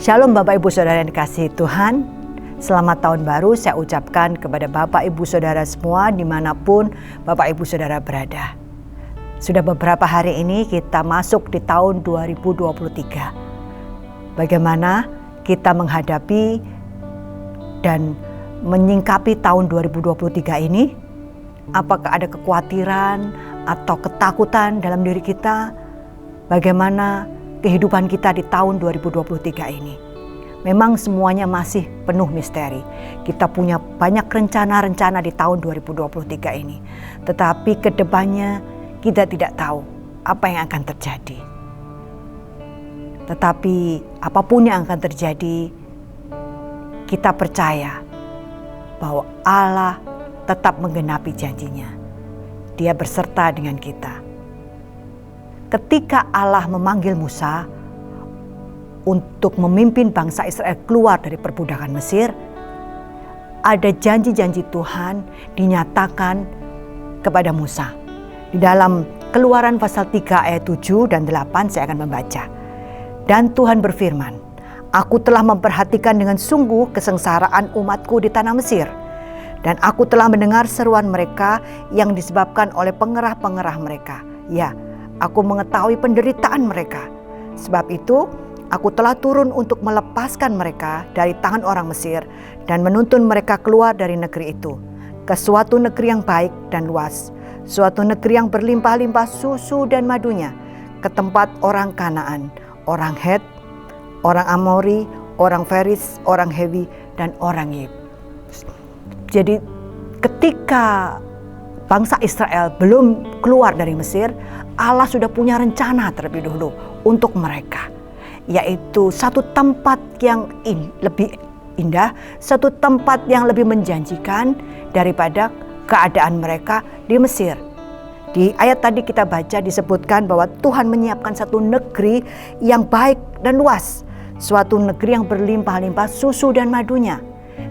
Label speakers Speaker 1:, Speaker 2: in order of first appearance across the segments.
Speaker 1: Shalom Bapak Ibu Saudara yang dikasihi Tuhan. Selamat tahun baru saya ucapkan kepada Bapak Ibu Saudara semua dimanapun Bapak Ibu Saudara berada. Sudah beberapa hari ini kita masuk di tahun 2023. Bagaimana kita menghadapi dan menyingkapi tahun 2023 ini? Apakah ada kekhawatiran atau ketakutan dalam diri kita? Bagaimana kehidupan kita di tahun 2023 ini? Memang semuanya masih penuh misteri. Kita punya banyak rencana-rencana di tahun 2023 ini. Tetapi ke depannya kita tidak tahu apa yang akan terjadi. Tetapi apapun yang akan terjadi, kita percaya bahwa Allah tetap menggenapi janjinya. Dia berserta dengan kita. Ketika Allah memanggil Musa untuk memimpin bangsa Israel keluar dari perbudakan Mesir, ada janji-janji Tuhan dinyatakan kepada Musa. Di dalam Keluaran pasal 3 ayat 7 dan 8 saya akan membaca. Dan Tuhan berfirman, "Aku telah memperhatikan dengan sungguh kesengsaraan umatku di tanah Mesir. Dan aku telah mendengar seruan mereka yang disebabkan oleh pengerah-pengerah mereka. Ya, aku mengetahui penderitaan mereka. Sebab itu, aku telah turun untuk melepaskan mereka dari tangan orang Mesir dan menuntun mereka keluar dari negeri itu ke suatu negeri yang baik dan luas, suatu negeri yang berlimpah-limpah susu dan madunya, ke tempat orang Kanaan, orang Het, orang Amori, orang Feris, orang Hewi, dan orang Yebus." Jadi ketika bangsa Israel belum keluar dari Mesir, Allah sudah punya rencana terlebih dahulu untuk mereka. Yaitu satu tempat yang lebih indah, satu tempat yang lebih menjanjikan daripada keadaan mereka di Mesir. Di ayat tadi kita baca disebutkan bahwa Tuhan menyiapkan satu negeri yang baik dan luas. Suatu negeri yang berlimpah-limpah susu dan madunya.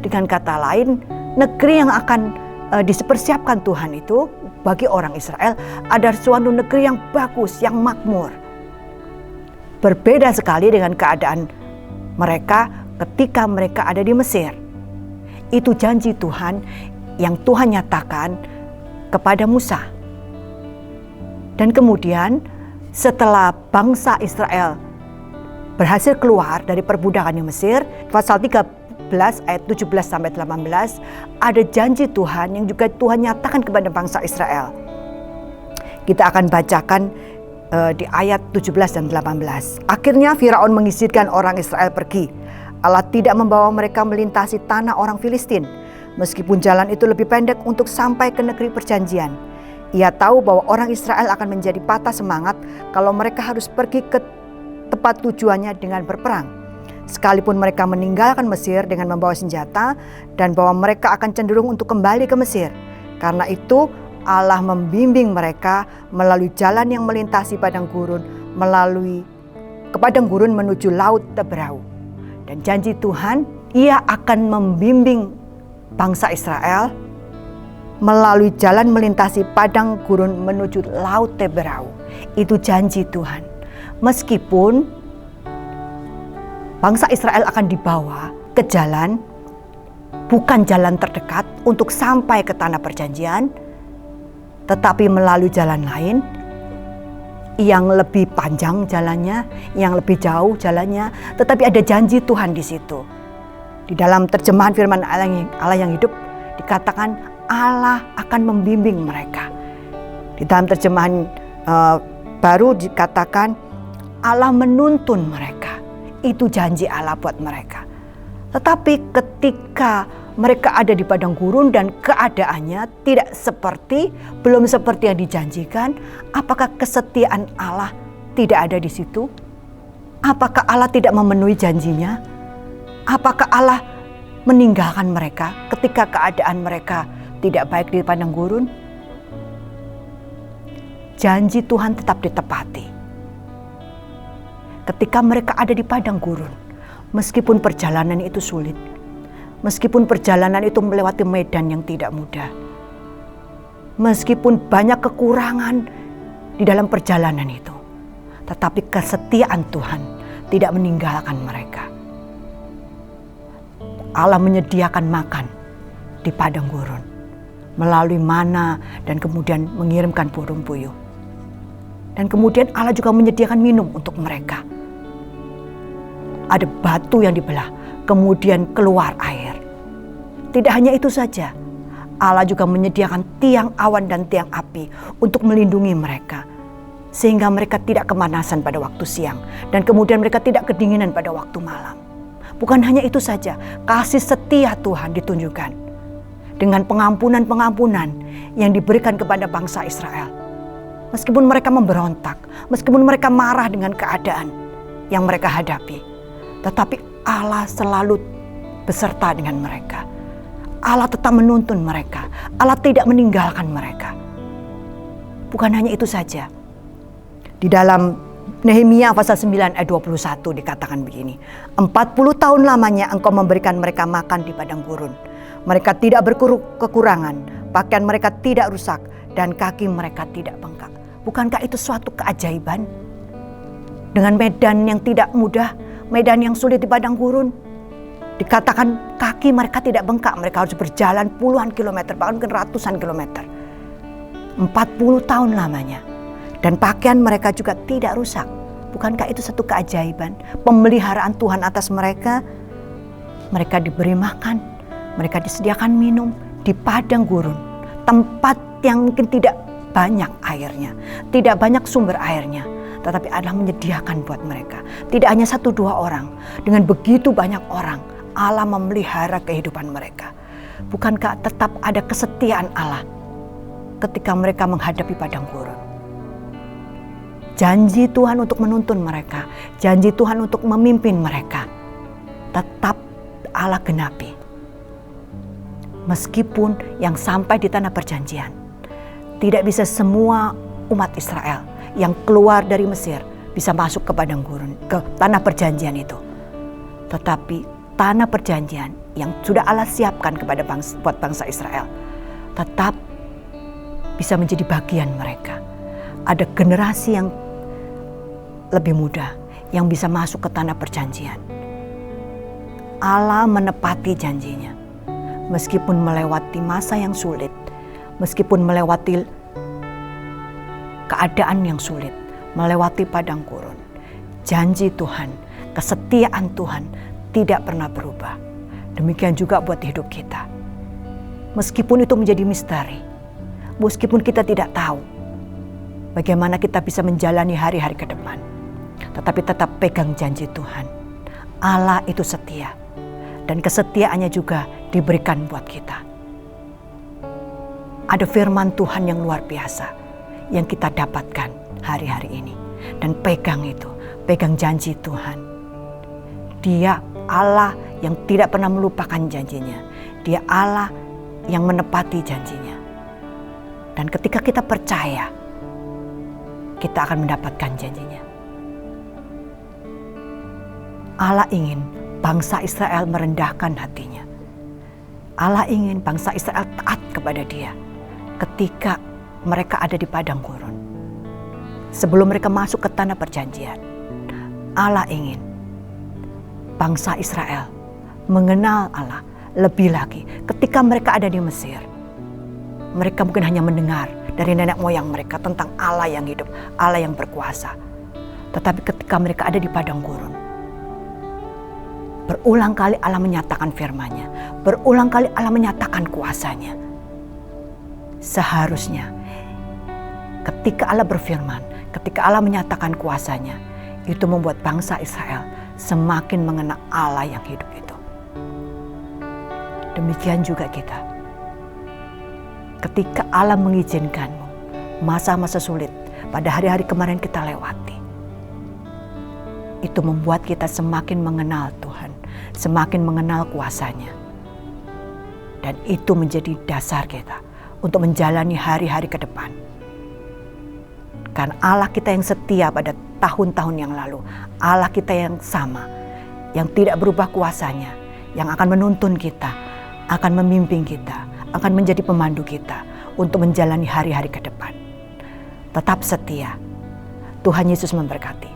Speaker 1: Dengan kata lain, negeri yang akan dipersiapkan Tuhan itu bagi orang Israel ada suatu negeri yang bagus, yang makmur. Berbeda sekali dengan keadaan mereka ketika mereka ada di Mesir. Itu janji Tuhan yang Tuhan nyatakan kepada Musa. Dan kemudian setelah bangsa Israel berhasil keluar dari perbudakan di Mesir, pasal 13 ayat 17 sampai 18 ada janji Tuhan yang juga Tuhan nyatakan kepada bangsa Israel. Kita akan bacakan di ayat 17 dan 18. "Akhirnya Firaun mengizinkan orang Israel pergi. Allah tidak membawa mereka melintasi tanah orang Filistin, meskipun jalan itu lebih pendek untuk sampai ke negeri perjanjian. Ia tahu bahwa orang Israel akan menjadi patah semangat kalau mereka harus pergi ke tempat tujuannya dengan berperang. Sekalipun mereka meninggalkan Mesir dengan membawa senjata, dan bahwa mereka akan cenderung untuk kembali ke Mesir. Karena itu Allah membimbing mereka melalui jalan yang melintasi padang gurun, ke padang gurun menuju laut Teberau. Dan janji Tuhan, Ia akan membimbing bangsa Israel melalui jalan melintasi padang gurun menuju laut Teberau. Itu janji Tuhan. Meskipun bangsa Israel akan dibawa ke jalan, bukan jalan terdekat untuk sampai ke tanah perjanjian, tetapi melalui jalan lain yang lebih panjang jalannya, yang lebih jauh jalannya, tetapi ada janji Tuhan di situ. Di dalam terjemahan firman Allah yang hidup dikatakan Allah akan membimbing mereka. Di dalam terjemahan baru dikatakan Allah menuntun mereka. Itu janji Allah buat mereka. Tetapi ketika mereka ada di padang gurun dan keadaannya belum seperti yang dijanjikan, apakah kesetiaan Allah tidak ada di situ? Apakah Allah tidak memenuhi janjinya? Apakah Allah meninggalkan mereka ketika keadaan mereka tidak baik di padang gurun? Janji Tuhan tetap ditepati. Ketika mereka ada di padang gurun, meskipun perjalanan itu sulit, meskipun perjalanan itu melewati medan yang tidak mudah, meskipun banyak kekurangan di dalam perjalanan itu, tetapi kesetiaan Tuhan tidak meninggalkan mereka. Allah menyediakan makan di padang gurun melalui mana dan kemudian mengirimkan burung puyuh. Dan kemudian Allah juga menyediakan minum untuk mereka. Ada batu yang dibelah, kemudian keluar air. Tidak hanya itu saja, Allah juga menyediakan tiang awan dan tiang api untuk melindungi mereka, sehingga mereka tidak kemanasan pada waktu siang, dan kemudian mereka tidak kedinginan pada waktu malam. Bukan hanya itu saja, kasih setia Tuhan ditunjukkan dengan pengampunan-pengampunan yang diberikan kepada bangsa Israel. Meskipun mereka memberontak, meskipun mereka marah dengan keadaan yang mereka hadapi, tetapi Allah selalu beserta dengan mereka. Allah tetap menuntun mereka. Allah tidak meninggalkan mereka. Bukan hanya itu saja. Di dalam Nehemia pasal 9 ayat 21 dikatakan begini. 40 tahun lamanya engkau memberikan mereka makan di padang gurun. Mereka tidak kekurangan, pakaian mereka tidak rusak, dan kaki mereka tidak bengkak. Bukankah itu suatu keajaiban? Dengan medan yang tidak mudah, medan yang sulit di padang gurun, dikatakan kaki mereka tidak bengkak. Mereka harus berjalan puluhan kilometer, bahkan mungkin ratusan kilometer. 40 tahun lamanya. Dan pakaian mereka juga tidak rusak. Bukankah itu satu keajaiban? Pemeliharaan Tuhan atas mereka. Mereka diberi makan, mereka disediakan minum di padang gurun. Tempat yang mungkin tidak banyak airnya, tidak banyak sumber airnya, tetapi Allah menyediakan buat mereka. Tidak hanya 1-2 orang, dengan begitu banyak orang, Allah memelihara kehidupan mereka. Bukankah tetap ada kesetiaan Allah ketika mereka menghadapi padang gurun? Janji Tuhan untuk menuntun mereka, janji Tuhan untuk memimpin mereka, tetap Allah genapi. Meskipun yang sampai di tanah perjanjian, tidak bisa semua umat Israel yang keluar dari Mesir bisa masuk ke padang gurun, ke tanah perjanjian itu. Tetapi tanah perjanjian yang sudah Allah siapkan buat bangsa Israel tetap bisa menjadi bagian mereka. Ada generasi yang lebih muda yang bisa masuk ke tanah perjanjian. Allah menepati janjinya. Meskipun melewati masa yang sulit, meskipun melewati keadaan yang sulit, melewati padang gurun, janji Tuhan, kesetiaan Tuhan tidak pernah berubah. Demikian juga buat hidup kita. Meskipun itu menjadi misteri, meskipun kita tidak tahu bagaimana kita bisa menjalani hari-hari ke depan, tetapi tetap pegang janji Tuhan. Allah itu setia, dan kesetiaannya juga diberikan buat kita. Ada firman Tuhan yang luar biasa yang kita dapatkan hari-hari ini. Dan pegang itu, pegang janji Tuhan. Dia Allah yang tidak pernah melupakan janjinya. Dia Allah yang menepati janjinya. Dan ketika kita percaya, kita akan mendapatkan janjinya. Allah ingin bangsa Israel merendahkan hatinya. Allah ingin bangsa Israel taat kepada Dia ketika mereka ada di padang gurun. Sebelum mereka masuk ke tanah perjanjian, Allah ingin bangsa Israel mengenal Allah lebih lagi. Ketika mereka ada di Mesir, mereka mungkin hanya mendengar dari nenek moyang mereka tentang Allah yang hidup, Allah yang berkuasa. Tetapi ketika mereka ada di padang gurun, berulang kali Allah menyatakan firman-Nya. Berulang kali Allah menyatakan kuasa-Nya. Seharusnya ketika Allah berfirman, ketika Allah menyatakan kuasa-Nya, itu membuat bangsa Israel semakin mengenal Allah yang hidup itu. Demikian juga kita. Ketika Allah mengizinkanmu masa-masa sulit pada hari-hari kemarin kita lewati, itu membuat kita semakin mengenal Tuhan, semakin mengenal kuasa-Nya. Dan itu menjadi dasar kita untuk menjalani hari-hari ke depan. Karena Allah kita yang setia pada tahun-tahun yang lalu, Allah kita yang sama, yang tidak berubah kuasa-Nya, yang akan menuntun kita, akan memimpin kita, akan menjadi pemandu kita untuk menjalani hari-hari ke depan. Tetap setia. Tuhan Yesus memberkati.